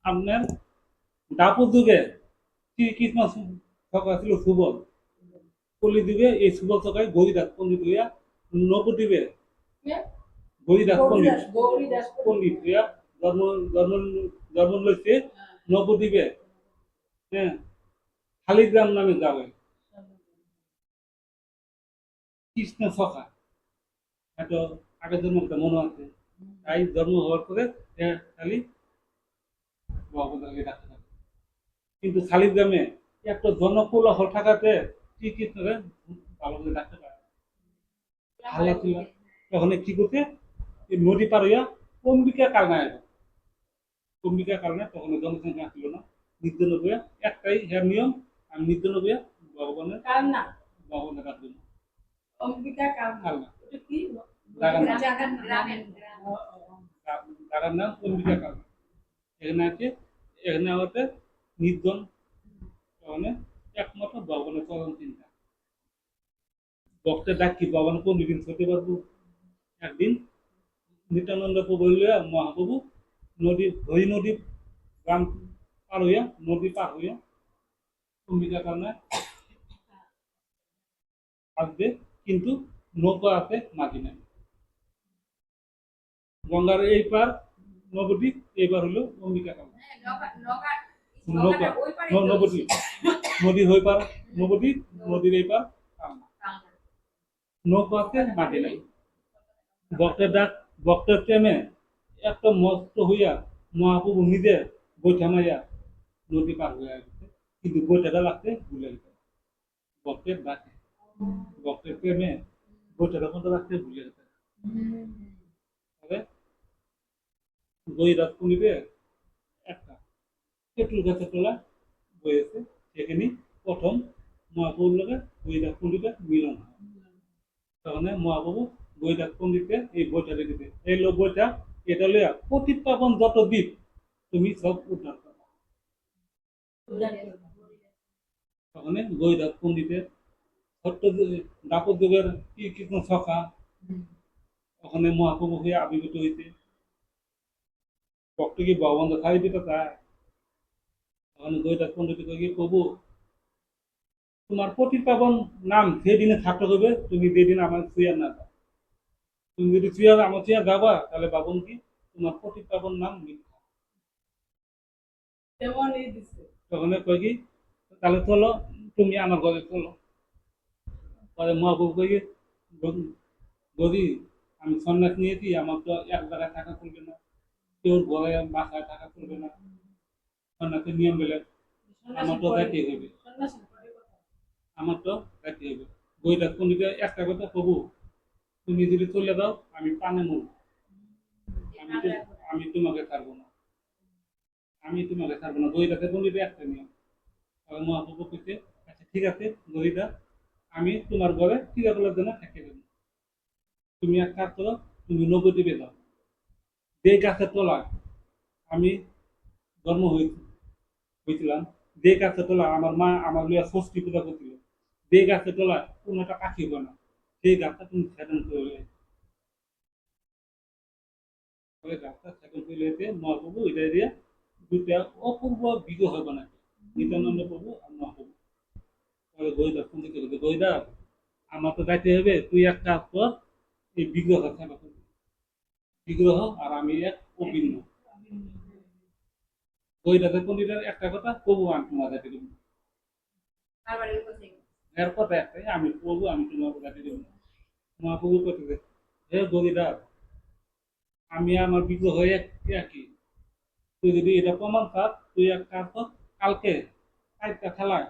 আপনার দাপর যুগে শ্রীকৃষ্ণ সকা ছিল সুবল কলি দিবে এই সুবল সকায় গরিদাস পণ্ডিত হইয়া নবদ্বীপে গরিদাস পণ্ডিত পণ্ডিত হইয়া জন্ম জন্ম জন্ম লইছে নবদ্বীপে। হ্যাঁ, শালিগ্রাম নামে যাবে কৃষ্ণ সখা এত আগের জন্ম মনে আছে। তাই জন্ম হওয়ার পরে খালি ভগবানকে ডাকতে থাকে। কিন্তু শালিগ্রামে একটা জনকোলাহল থাকাতে শ্রীকৃষ্ণকে ভালো করে ডাকতে পারে হাল্লা ছিল। তখন কি করতে নদী পার হইয়া অম্বিকা কালনায় এলো। অম্বিকা কালনায় তখন জনসংখ্যা ছিল না, নির্জন বইয়া একটাই হ্যাঁ নিয়ম আর নির্জন বইয়া ভগবানের কালনা ভগবানের ডাকবে না অম্বিকা কালনা ওটা কি জায়গার নাম অম্বিকা কালনা। এখানে আছে, এখানে হচ্ছে নির্জন মানে একমাত্র ভগবানের চরণ চিন্তা ভক্তের ডাক কি ভগবান কোন দিন করতে পারবো। একদিন নিত্যানন্দ প্রভু হইয়া মহাপ্রভু নদী হরি নদী গ্রাম পার হইয়া নদী পার হইয়া অম্বিকা কালনায় আসবে, কিন্তু নৌকা আছে মাঝি নাই। গঙ্গার এই পার নবদ্বীপ, এই পার হলো অম্বিকা কালনা। নৌকা নবদ্বীপ নদীর ওই পার নবদ্বীপ, নদীর এই পার কালনা। নৌকা আছে মাঝি নাই। ভক্তের ডাক ভক্তের প্রেমে একটা মস্ত হইয়া মহাপ্রভু নিজে বৈঠা মাইয়া নদী পার হইয়া গেছে, কিন্তু বৈঠাটা লাগতে ভুলে গেছে। ভক্তের ডাকে ভক্তের প্রেমে বৈঠাটা মতো রাখতে ভুলে গেছে। তবে দই রাত পুলিবে একটা তেঁতুল গাছের তলা বয়েছে, সেখানে প্রথম মহাপ্রভুর লগে বৈরাগ পণ্ডিতের মিলন হয়। তখন মহাপ্রভু বৈরাগ পণ্ডিতকে এই বইটা রেখেছে, এই লোক বইটা এটা লইয়া পতিত পাবন যত দ্বীপ তুমি সব উদ্ধার করো। তখন বৈরাগ পণ্ডিতের সত্য দাপর যুগের কৃষ্ণ সখা ওখানে মহাপ্রভু হয়ে আবির্ভূত হয়েছে। ভক্ত কি ভগবান খাই দিতে চায়। তখন বৈরাগ পণ্ডিত গিয়ে প্রভু তোমার পতিত পাবন নাম সেদিনে থাকতে হবে, তুমি যেদিন আমার ছুঁয়ার না যাও। তুমি যদি ছুঁয়ার আমার ছুঁয়া যাবা তাহলে বাবন কি তোমার পতিত পাবন নাম মিথ্যা। তখন কয় কি তাহলে চলো তুমি আমার ঘরে চলো। পরে মহাপ্রভু কই যদি আমি সন্ন্যাস নিয়েছি, আমার তো এক জায়গায় থাকা চলবে না, কেউ ঘরে বাসায় থাকা চলবে না, সন্ন্যাসের নিয়ম বলে আমার তো যাইতে হইবে, আমার তো যাইতে হইবে। বইটা পণ্ডিতে একটা কথা প্রভু তুমি যদি চলে যাও আমি পানে মরব, আমি তো আমি তোমাকে ছাড়বো না, আমি তোমাকে ছাড়বো না। বইটাতে পণ্ডিতে একটা নিয়ম। তবে মহাপ্রভু কইছে আচ্ছা ঠিক আছে গরিদা, আমি তোমার ঘরে চিরাতলার জন্য থেকে দেবো। তুমি এক কাজ করো, তুমি নবদ্বীপে যাও, যে গাছের তলায় আমি জন্ম হয়েছিলাম, যে গাছের তলায় আমার মা আমার লিয়া ষষ্ঠী পূজা করছিল, যে গাছের তলায় কোনো একটা পাখি হবে না, সেই গাছটা তুমি ছেদন করে গাছটা ছেদন করে লেতে মহাপ্রভু এটা দিয়ে দুটা অপূর্ব বিগ্রহ বানায় নিত্যানন্দ প্রভু আর মহাপ্রভু। পরে গরিদাস পণ্ডিত বলবে গরিদাস আমার তো যাইতে হবে, তুই এক কাজ কর এই বিগ্রহ সেবা করবি, বিগ্রহ আর আমি এক অভিন্ন। গরিদাসের পণ্ডিতের একটা কথা প্রভু আমি তোমার যাইতে দেবো, এর কথা একটাই আমি প্রভু আমি তোমার যাইতে দেবো। মহাপ্রভু করতেছে হে গরিদাস আমি আমার বিগ্রহ একই, তুই যদি এটা প্রমাণ পাস তুই এক কাজ কর, কালকে পাইপটা খেলায়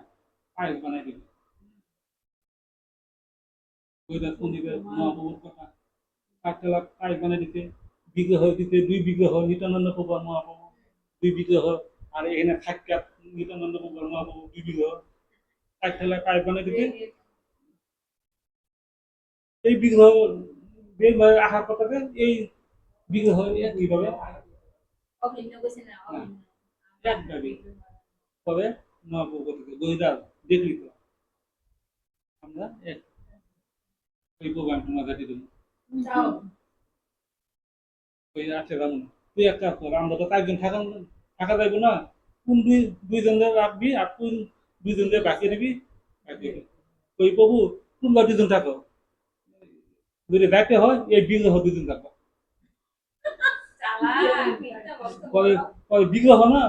পায়েস বানাই দিবি। গরিদাস পণ্ডিতের মহাপ্রভুর কথা পাইপ খেলা পায়েস বানাই দিতে, বিগ্রহ দিতে দুই বিগ্রহ নিত্যানন্দ প্রভু আর মহাপ্রভু দুই বিগ্রহ, আর এখানে থাকা নিত্যানন্দ প্রভু আর মহাপ্রভু দুই বিগ্রহ পাইপ খেলায় পায়েস বানাই দিতে। এই বিগ্রহ যেভাবে আসার কথাতে এই বিগ্রহ একইভাবে একভাবে। তবে মহাপ্রভু কথা গরিদাস দেখলি তো আমরা এক ওই প্রোগ্রাম তোমার কাছে দেবো ওই আছে রামন, তুই এক কাজ কর আমরা তো চারজন থাকার থাকা যাইব না কোন দুইজনের রাখবি আর কোন দুইজনের বাকি নিবি বাকি ওই প্রভু তোমরা দুজন থাকো যদি যাইতে হয় এই বিগ্রহ দুজন থাকো পরে পরে বিগ্রহ না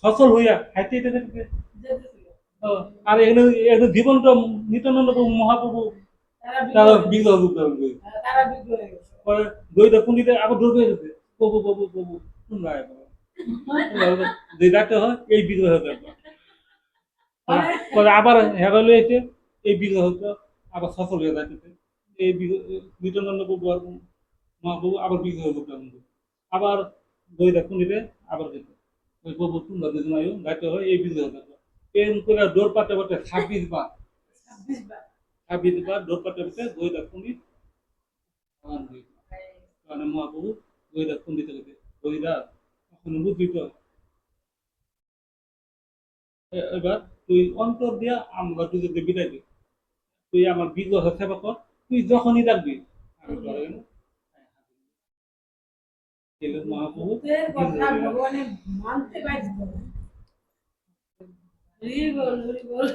সচল হইয়া হাইতে আর এখানে এখানে জীবনটা নিত্যানন্দ প্রভু মহাপ্রভু তারা বিগ্রহ রূপ ধারণ করে পরে দইটা কুন্ডিতে আবার দৌড় হয়ে যেতে প্রভু প্রভু প্রভু তোমরা যে যাইতে হয় এই বিগ্রহ থাকো পরে আবার হেরালে এসে এই বিগ্রহটা আবার সফল হয়ে যাচ্ছে এই নিত্যানন্দ প্রভু আর মহাপ্রভু আবার বিগ্রহ রূপ ধারণ করে আবার দইটা কুন্ডিতে আবার যেত ওই প্রভু তোমরা দুজন আয়ু যাইতে হয় এই বিগ্রহ থাকো এরকম করে দৌড় পাতে পাতে 26 বার 26 বার দৌড় পাতে পাতে দইটা কুন্ডি মানে মহাপ্রভু দইটা কুন্ডিতে গেছে দইটা এখন বুঝিত এবার তুই অন্তর দিয়া আমরা দুজনকে বিদায় দিই তুই আমার বিগ্রহ সেবা কর তুই যখনই ডাকবি আমি তোর এলো মহাপ্রভু ভগবানে মানতে পারছি হরি বল